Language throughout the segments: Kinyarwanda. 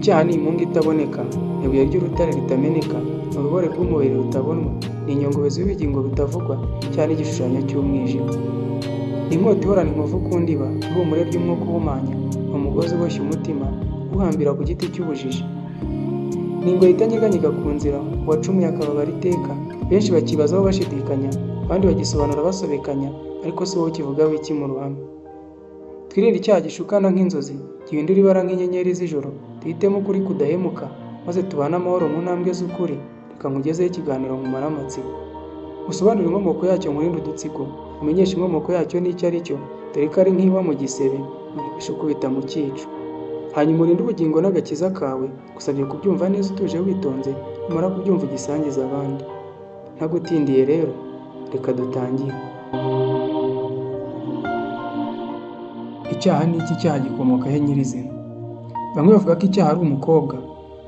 Icyaha ni imungu itaboneka, ni ibuye ry'urutare ritameneka, ni urubore rw'umubiri rutabonwa, ni inyongozi y'ubugingo butavugwa, cyane igishushanyo cy'umwijima. Ni inkota ihorana inkovu ku ndiba, ihumure ry'umwuka uhumanya, ni umugozi uboshye umutima, uhambira ku giti cy'ubujiji. Ni ingoyi itanyeganyega ku nzira, uwacumuye akababara iteka, benshi bakibazaho bashidikanya, abandi bagisobanura basobekanya, ariko si wowe ukivugaho iki mu ruhame. Twirinde icyaha gishukana nk'inzozi, gihindura ibara nk'inyenyeri z'ijoro, duhitemo ukuri kudahemuka, maze tubane amahoro mu ntambwe z'ukuri. Reka nkugezeho ikiganiro nkumara amatsiko. Usobanure inkomoko yacyo nkurinde udutsiko, umenyeshe inkomoko yacyo n'icyo ari cyo, dore ko ari nk'iwa mu gisebe, ishukubita mu cyico. Hanyuma urinde ubugingo n'agakiza kawe, gusabye kubyumva neza utuje witonze, numara kubyumva ugisangiza abandi. Ntagutindiye rero, reka dutangire. Icyaha ni iki? Icyaha gikomoka he nyirizina? Bamwe bavuga ko icyaha ari umukobwa,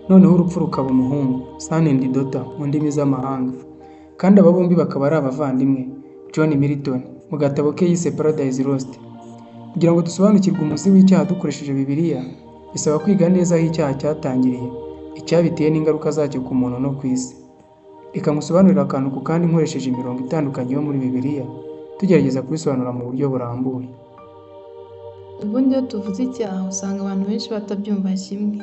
noneho urupfu rukaba umuhungu, son and daughter mu ndimi z'amahanga. Kandi aba bombi bakaba ari abavandimwe. John Milton mu gatabo ke yise Paradise Lost. Kugira ngo dusobanukirwe umuzi w'icyaha dukoresheje Bibiliya, bisaba kwiga neza aho icyaha cyatangiriye, icyabiteye n'ingaruka zacyo ku muntu no ku isi. Reka ngusobanurire akantu ku kandi nkoresheje imirongo itandukanye yo muri Bibiliya, tugerageza kubisobanura mu buryo burambuye. Ubundi iyo tuvuze icyaha usanga abantu benshi batabyumva kimwe.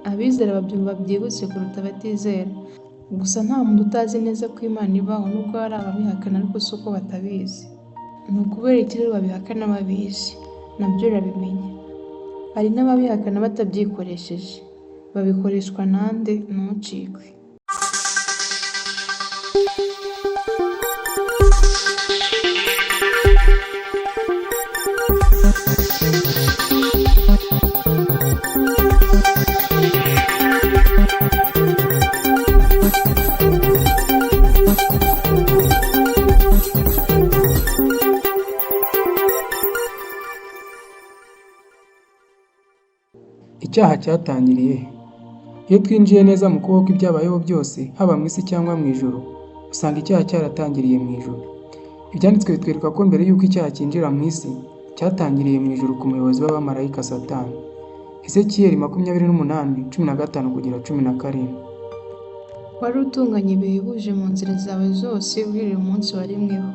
Abizera babyumva byihuse kuruta abatizera. Gusa nta muntu utazi neza ko Imana ibaho, nubwo hari ababihakana ariko si uko batabizi. Ni ukubera iki rero babihakana babizi? Nabyo urabimenya. Hari n'ababihakana batabyikoresheje. Babikoreshwa nande? Ntucikwe. Icyaha cyatangiriye he? Iyo twinjiye neza mu kuboko ibyabayeho byose, haba mu isi cyangwa mu ijuru, usanga icyaha cyaratangiriye mu ijuru. Ibyanditswe bitwereka ko mbere y'uko icyaha cyinjira mu isi, cyatangiriye mu ijuru ku muyobozi w'abamarayika Satani. Ezekiyeli 28:15-17. Wari utunganye bihebuje mu nzira zawe zose uhereye umunsi waremweho,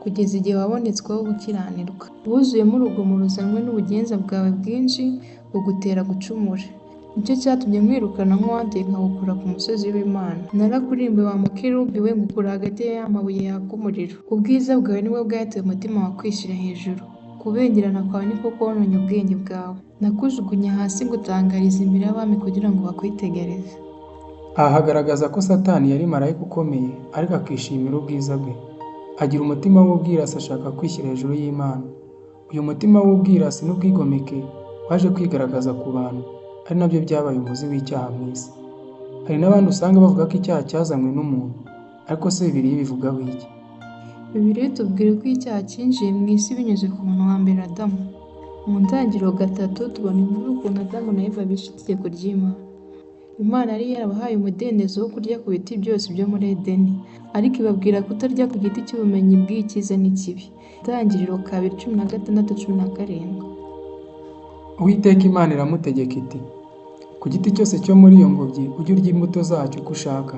kugeza igihe wabonetsweho gukiranirwa. Wuzuyemo urugomo ruzanwe n'ubugenza bwawe bwinshi bugutera gucumura. Nicyo cyatumye mwirukana nk'uwanduye nkawukura ku musozi w'Imana. Narakurimbuye wa mukerubi we, ngukura hagati y'amabuye yaka umuriro. Ubwiza bwawe nibwo bwateye umutima wawe kwishyira hejuru. Kubengerana kwawe niko kononye ubwenge bwawe. Nakujugunye hasi ngutangariza imbere y'abami kugira ngo bakwitegereze. Aha hagaragaza ko Satani yari marayika ukomeye, ariko akishimira ubwiza bwe. Agira umutima w'ubwirasi, ashaka kwishyira hejuru y'Imana. Uyu mutima w'ubwirasi n'ubwigomeke waje kwigaragaza ku bantu, ari nabyo byabaye umuzi w'icyaha mu isi. Hari n'abandi usanga bavuga ko icyaha cyazanywe n'umuntu, ariko se Bibiliya ibivugaho iki? Bibiliya itubwira ko icyaha cyinjiye mu isi binyuze ku muntu wa mbere Adamu. Mu ntangiriro 3 tubona inkuru y'ukuntu Adamu na Eva bishe itegeko ry'Imana. Imana yari yarabahaye umudendezo wo kurya ku biti byose byo muri Edeni, ariko ibabwira kutarya ku giti cy'ubumenyi bw'icyiza n'ikibi. Intangiriro 2:16-17. Uwiteka Imana iramutegeka iti, ku giti cyose cyo muri iyo ngobyi ujye urya imbuto zacyo uko ushaka,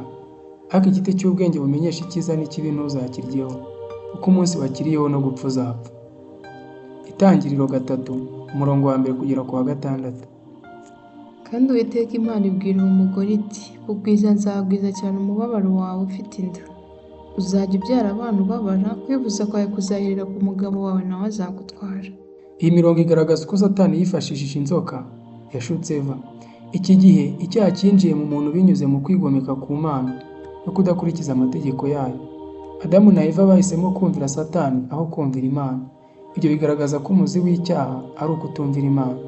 ariko igiti cy'ubwenge bumenyesha icyiza n'ikibi ntuzakiryeho, kuko umunsi wakiriyeho no gupfa uzapfa. Itangiriro 3:1-6. Kandi Uwiteka Imana ibwira uwo mugore iti, ubwiza nzagwiza cyane umubabaro wawe ufite inda. Uzajya ubyara abana ubabara, kwivuza kwawe kuzaherera ku mugabo wawe nawe azagutwara. Iyi mirongo igaragaza uko Satani yifashishije inzoka yashutse Eva. Iki gihe icyaha cyinjiye mu muntu binyuze mu kwigomeka ku Mana no kudakurikiza amategeko yayo. Adamu na Eva bahisemo kumvira Satani aho kumvira Imana. Ibyo bigaragaza ko umuzi w'icyaha ari ukutumvira Imana.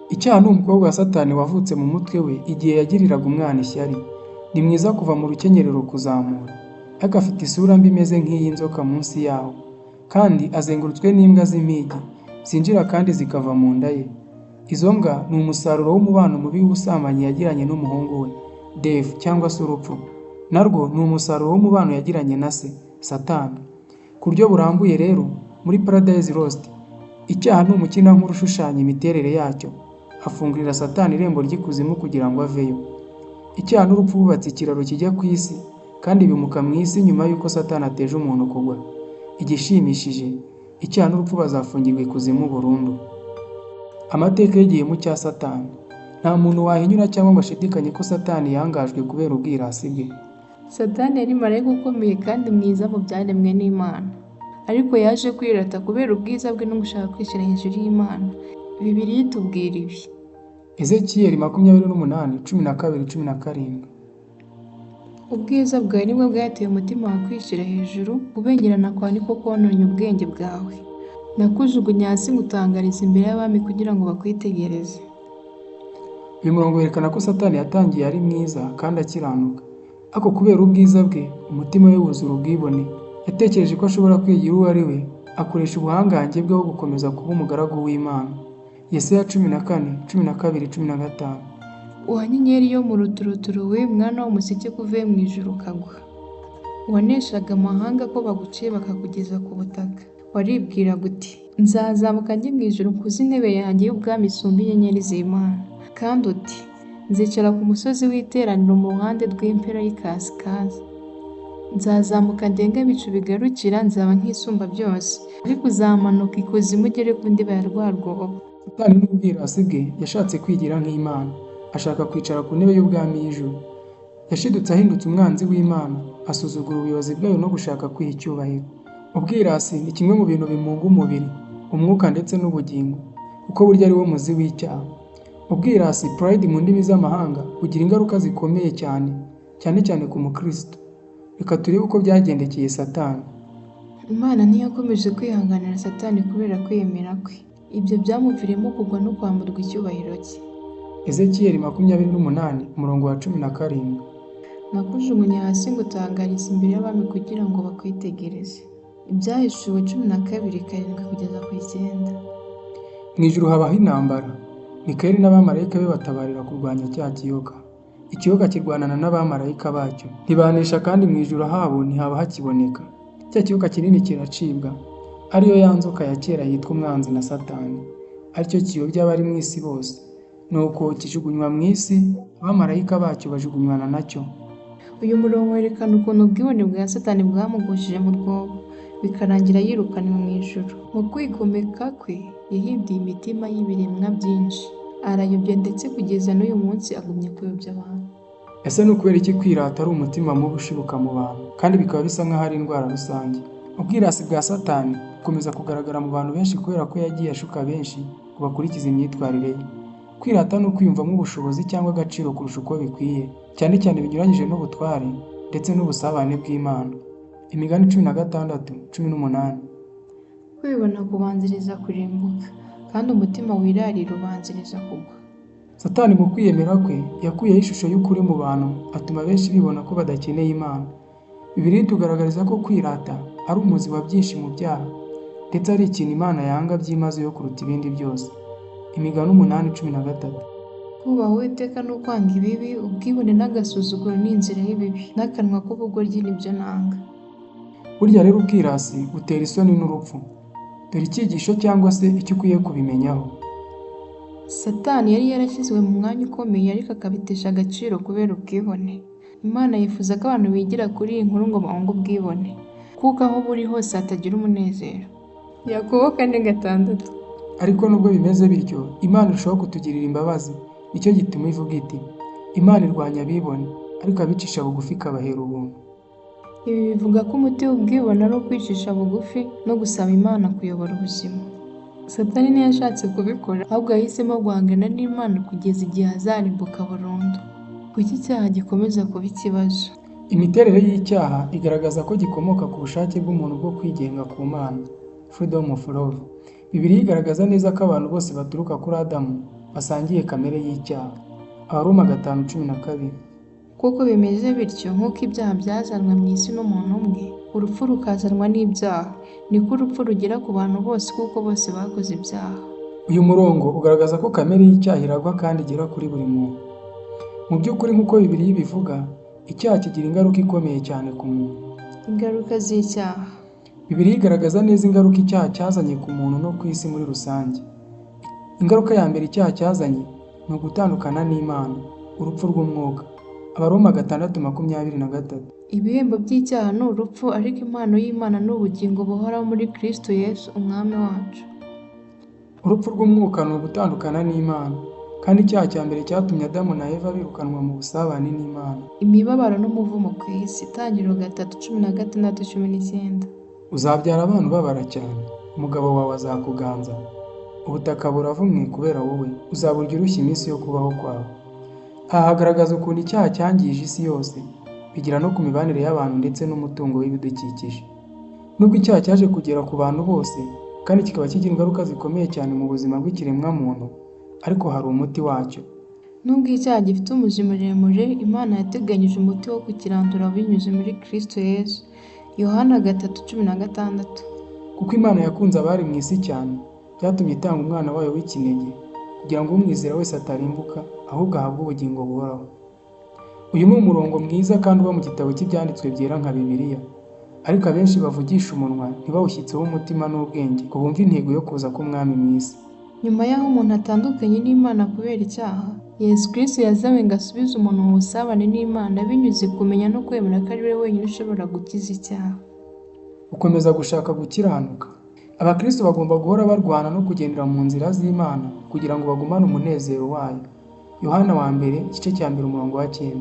Icyaha ni umukobwa wa Satani wavutse mu mutwe we igihe yagiriraga umwana ishyari. Ni mwiza kuva mu rukenyerero kuzamura, ariko afite isura mbi imeze nk'iy'inzoka munsi yawo, kandi azengurutswe n'imbwa z'impigi zinjira kandi zikava mu nda ye. Izo mbwa ni umusaruro w'umubano mubi w'ubusambanyi yagiranye n'umuhungu we Dave, cyangwa se urupfu. Narwo ni umusaruro w'umubano yagiranye na se Satani. Ku buryo burambuye rero, muri Paradise Lost, icyaha ni umukinankuru ushushanya imiterere yacyo. afungurira Satani irembo ry'ikuzimu kugira ngo aveyo. Icyaha n'urupfu bubatse ikiraro kijya ku isi, kandi bimuka mu isi nyuma y'uko Satani ateje umuntu kugwa. Igishimishije, icyaha n'urupfu bazafungirwa ikuzimu burundu. Amateka y'igihemu cya Satani. Nta muntu wahinyura cyangwa ngo ashidikanye ko Satani yangajwe kubera ubwirasi bwe. Satani yari marayika ukomeye kandi mwiza mu byaremwe n'Imana, ariko yaje kwirata kubera ubwiza bwe no gushaka kwishyira hejuru y'Imana. Bibiliya itubwira ibi. Ezekiyeli 28:12-17. Ubwiza bwawe nibwo bwateye umutima wawe kwishyira hejuru, kubengerana kwawe niko kononye ubwenge bwawe. Nakujugunye hasi ngutangariza imbere y'abami kugira ngo bakwitegereze. Uyu murongo werekana ko Satani yatangiye ari mwiza kandi akiranuka, ariko kubera ubwiza bwe umutima we wuzura ubwibone. Yatekereje ko ashobora kwigira uwo ari we, akoresha ubuhangange bwe bwo gukomeza kuba umugaragu w'Imana. Yesaya 14:12-15. Wa nyenyeri yo mu ruturuturu we, mwana w'umuseke ko uvuye mu ijuru ukagwa, waneshaga amahanga ko baguciye bakakugeza ku butaka. Waribwiraga uti, nzazamuka njye mu ijuru nkuze intebe yanjye y'ubwami isumba inyenyeri z'Imana. Kandi uti, nzicara ku musozi w'iteraniro mu ruhande rw'impera y'ikasikazi. Nzazamuka ndenge ibicu bigarukira, nzaba nk'isumba byose. Ariko uzamanuka ikuzimu ugere ku ndiba ya rwa rwobo. Satani n'ubwirasi bwe yashatse kwigira nk'Imana, ashaka kwicara ku ntebe y'ubwami y'ijuru. Yashidutse ahindutse umwanzi w'Imana, asuzugura ubuyobozi bwayo no gushaka kwiha icyubahiro. Ubwirasi ni kimwe mu bintu bimunga umubiri, umwuka ndetse n'ubugingo, kuko burya ari wo muzi w'icyaha. Ubwirasi, pride mu ndimi z'amahanga, bugira ingaruka zikomeye cyane cyane ku mukristo. Reka turebe uko byagendekeye Satani. Imana ntiyakomeje kwihanganira Satani kubera kwiyemera kwe. Ibyo byamuviriyemo kugwa no kwamburwa icyubahiro cye. Ezekiyeli 28:17. Nakujugunye hasi ngutangariza imbere y'abami kugira ngo bakwitegereze. Ibyahishuwe 12:7-9. Mu ijuru habaho intambara. Mikayeli n'abamarayika be batabarira kurwanya cya kiyoka. Ikiyoka kirwanana n'abamarayika bacyo, ntibanesha, kandi mu ijuru habo ntihaba hakiboneka. Cya kiyoka kinini kiracibwa, ariyo ya nzoka ya kera yitwa umwanzi na Satani, aricyo kiyobya abari mu isi bose. Nuko kijugunywa mu isi, abamarayika bacyo bajugunywana nacyo. Uyu murongo werekana ukuntu ubwibone bwa Satani bwamugushije mu rwobo, bikarangira yirukanwe mu ijuru. Mu kwigomeka kwe yahinduye imitima y'ibiremwa byinshi, arayobya ndetse kugeza n'uyu munsi agumye kuyobya abantu. Ese ni ukubera iki kwirata ari umutima mubi ushibuka mu bantu, kandi bikaba bisa nk'aho ari indwara rusange? Ubwirasi bwa Satani bukomeza kugaragara mu bantu benshi kubera ko yagiye ashuka benshi ngo bakurikize imyitwarire ye. Kwirata ni ukwiyumvamo ubushobozi cyangwa agaciro kurusha uko bikwiye, cyane cyane binyuranyije n'ubutware ndetse n'ubusabane bw'Imana. Imigani 16:18. Kwibona kubanziriza kurimbuka, kandi umutima wirarira ubanziriza kugwa. Satani mu kwiyemera kwe yakuyeho ishusho y'ukuri mu bantu, atuma benshi bibona ko badakeneye Imana. Bibiliya itugaragariza ko kwirata ari umuzi wa byinshi mu byaha, ndetse ari ikintu Imana yanga byimazeyo kuruta ibindi byose. Imigani 8:13. Kubaha Uwiteka ni ukwanga ibibi, ubwibone n'agasuzuguro ni inzira y'ibibi, n'akanwa k'ubugoryi nibyo nanga. Burya rero ubwirasi butera isoni n'urupfu. Dore icyigisho cyangwa se icyo ukwiye kubimenyaho. Satani yari yarashyizwe mu mwanya ukomeye, ariko akabitesha agaciro kubera ubwibone. Imana yifuza ko abantu bigira kuri iyi nkuru ngo bahunge ubwibone, kuko aho buri hose hatagira umunezero. Yakobo 4:6. Ariko nubwo bimeze bityo, Imana irushaho kutugirira imbabazi. Nicyo gituma ivuga iti, Imana irwanya abibone, ariko abicisha bugufi ikabahera ubuntu. Ibi bivuga ko umuti w'ubwibone ari ukwicisha bugufi no gusaba Imana kuyobora ubuzima. Satani ntiyashatse kubikora, ahubwo yahisemo guhangana n'Imana kugeza igihe azarimbuka burundu. Kuki icyaha gikomeza kuba ikibazo? Imiterere y'icyaha igaragaza ko gikomoka ku bushake bw'umuntu bwo kwigenga ku Mana, freedom of love. Bibiliya igaragaza neza ko abantu bose baturuka kuri Adamu basangiye kamere y'icyaha. Abaroma 5:12. Kuko bimeze bityo, nk'uko ibyaha byazanwe mu isi n'umuntu umwe, urupfu rukazanwa n'ibyaha, niko urupfu rugera ku bantu bose kuko bose bakoze ibyaha. Uyu murongo ugaragaza ko kamere y'icyaha iragwa kandi igera kuri buri muntu. Mu by'ukuri nk'uko Bibiliya ibivuga, icyaha kigira ingaruka ikomeye cyane ku muntu. Ingaruka z'icyaha. Bibiliya igaragaza neza ingaruka icyaha cyazanye ku muntu no ku isi muri rusange. Ingaruka ya mbere icyaha cyazanye ni ugutandukana n'Imana, urupfu rw'umwuka. Abaroma 6:23. Ibihembo by'icyaha ni urupfu, ariko impano y'Imana ni ubugingo buhoraho muri Kristo Yesu Umwami wacu. Urupfu rw'umwuka ni ugutandukana n'Imana, kandi icyaha cya mbere cyatumye Adamu na Eva birukanwa mu busabane n'Imana. Imibabaro n'umuvumo ku isi. Itangiriro 3:16-19. Uzabyara abana ubabara cyane, umugabo wawe azakuganza. Ubutaka buravumwe kubera wowe, uzaburya urushya iminsi yo kubaho kwawe. Aha hagaragaza ukuntu icyaha cyangije isi yose, bigera no ku mibanire y'abantu ndetse n'umutungo w'ibidukikije. Nubwo icyaha cyaje kugera ku bantu bose, kandi kikaba kigira ingaruka zikomeye cyane mu buzima bw'ikiremwamuntu, ariko hari umuti wacyo. Nubwo icyaha gifite umuzi muremure, Imana yateganyije umuti wo kukirandura binyuze muri Kristo Yesu. Yohana 3:16. Kuko Imana yakunze abari mu isi cyane, byatumye itanga umwana wayo w'ikinege, kugira ngo umwizera wese atarimbuka, ahubwo ahabwe ubugingo buhoraho. Uyu ni umurongo mwiza kandi uba mu gitabo cy'ibyanditswe byera nka Bibiliya, ariko abenshi bavugisha umunwa ntibawushyitseho umutima n'ubwenge ngo bumve intego yo kuza k'umwami mu isi. Nyuma y'aho umuntu atandukanye n'Imana kubera icyaha, Yesu Kristo yazanywe ngo asubize umuntu mu busabane n'Imana binyuze kumenya no kwemera ko ari we wenyine ushobora gukiza icyaha. Gukomeza gushaka gukiranuka. Abakristo bagomba guhora barwana no kugendera mu nzira z'Imana kugira ngo bagumane umunezero wayo. Yohana 1:9.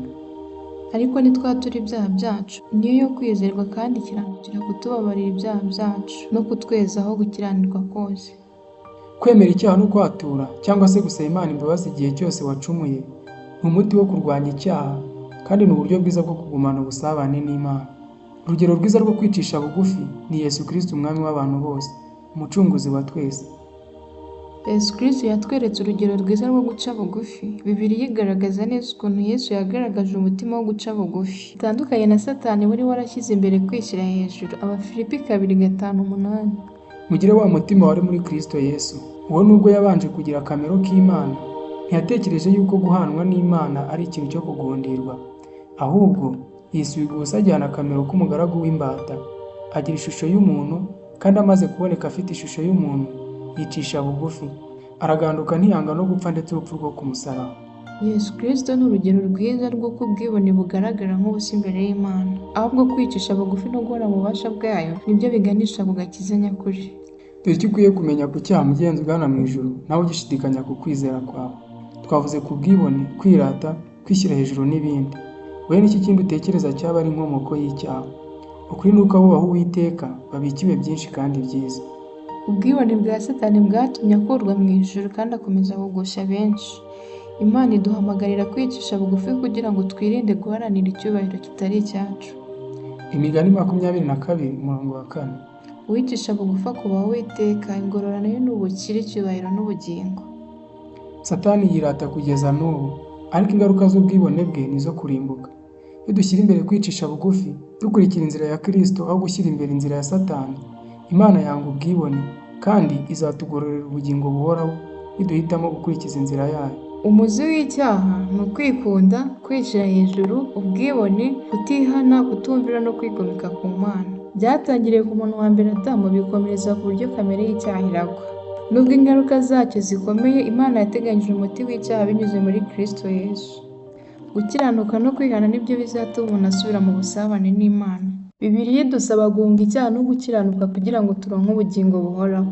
Ariko nitwatura ibyaha byacu, niyo yo kwizerwa kandi ikiranukira kutubabarira ibyaha byacu no kutwezaho gukiranirwa kose. Kwemera icyaha no kwatura cyangwa se gusaba Imana imbabazi igihe cyose wacumuye ni umuti wo kurwanya icyaha, kandi ni uburyo bwiza bwo kugumana ubusabane n'Imana. Urugero rwiza rwo kwicisha bugufi ni Yesu Kristo, umwami w'abantu bose, umucunguzi wa twese. Yesu Kristo yatweretse urugero rwiza rwo guca bugufi. Bibiliya igaragaza neza ukuntu Yesu yagaragaje umutima wo guca bugufi, bitandukanye na Satani wari warashyize imbere kwishyira hejuru. Abafilipi 2:5-8. Mugire wa mutima wari muri Kristo Yesu. Uwo nubwo yabanje kugira akamero k'Imana, ntiyatekereje yuko guhanwa n'Imana ari ikintu cyo kugundirwa. Ahubwo yisubiye gusa, ajyana akamero k'umugaragu w'imbata, agira ishusho y'umuntu, kandi amaze kuboneka afite ishusho y'umuntu, yicisha bugufi, araganduka ntiyanga no gupfa, ndetse urupfu rwo ku musaraba. Yesu Kristo ni urugero rwiza rw'uko ubwibone bugaragara nk'ubusa imbere y'Imana, ahubwo kwicisha bugufi no guhora mu bubasha bwayo nibyo biganisha ku gakiza nyakuri. Dore icyo ukwiye kumenya ku cyaha mugenzi ugana mu ijuru, nawe ugishidikanya ku kwizera kwawe. Twavuze ku bwibone, kwirata, kwishyira hejuru n'ibindi. Wowe n'iki kindi utekereza cyaba ari inkomoko y'icyaha? Ukuri ni uko abubaha Uwiteka babikiwe byinshi kandi byiza. Ubwibone bwa Satani bwatumye akurwa mu ijuru kandi akomeza kugusha benshi. Imana iduhamagarira kwicisha bugufi kugira ngo twirinde guharanira icyubahiro kitari icyacu. Imigani 22:4. Uwicisha bugufi akubaha Uwiteka, ingororano ye ni ubukire, icyubahiro n'ubugingo. Satani yirata kugeza n'ubu, ariko ingaruka z'ubwibone bwe ni izo kurimbuka. Iyo dushyira imbere kwicisha bugufi, dukurikira inzira ya Kristo aho gushyira imbere inzira ya Satani, Imana yanga ubwibone kandi izatugororera ubugingo buhoraho niduhitamo gukurikiza inzira yayo. Umuzi w'icyaha ni ukwikunda, kwishyira hejuru, ubwibone, kutihana, kutumvira no kwigomeka ku Mana. Byatangiriye ku muntu wa mbere Adamu, bikomereza ku buryo kamere y'icyaha iragwa. Nubwo ingaruka zacyo zikomeye, Imana yateganyije umuti w'icyaha binyuze muri Kristo Yesu. Gukiranuka no kwihana nibyo bizatuma umuntu asubira mu busabane n'Imana. Bibiliya idusaba guhunga icyaha no gukiranuka kugira ngo turonke ubugingo buhoraho.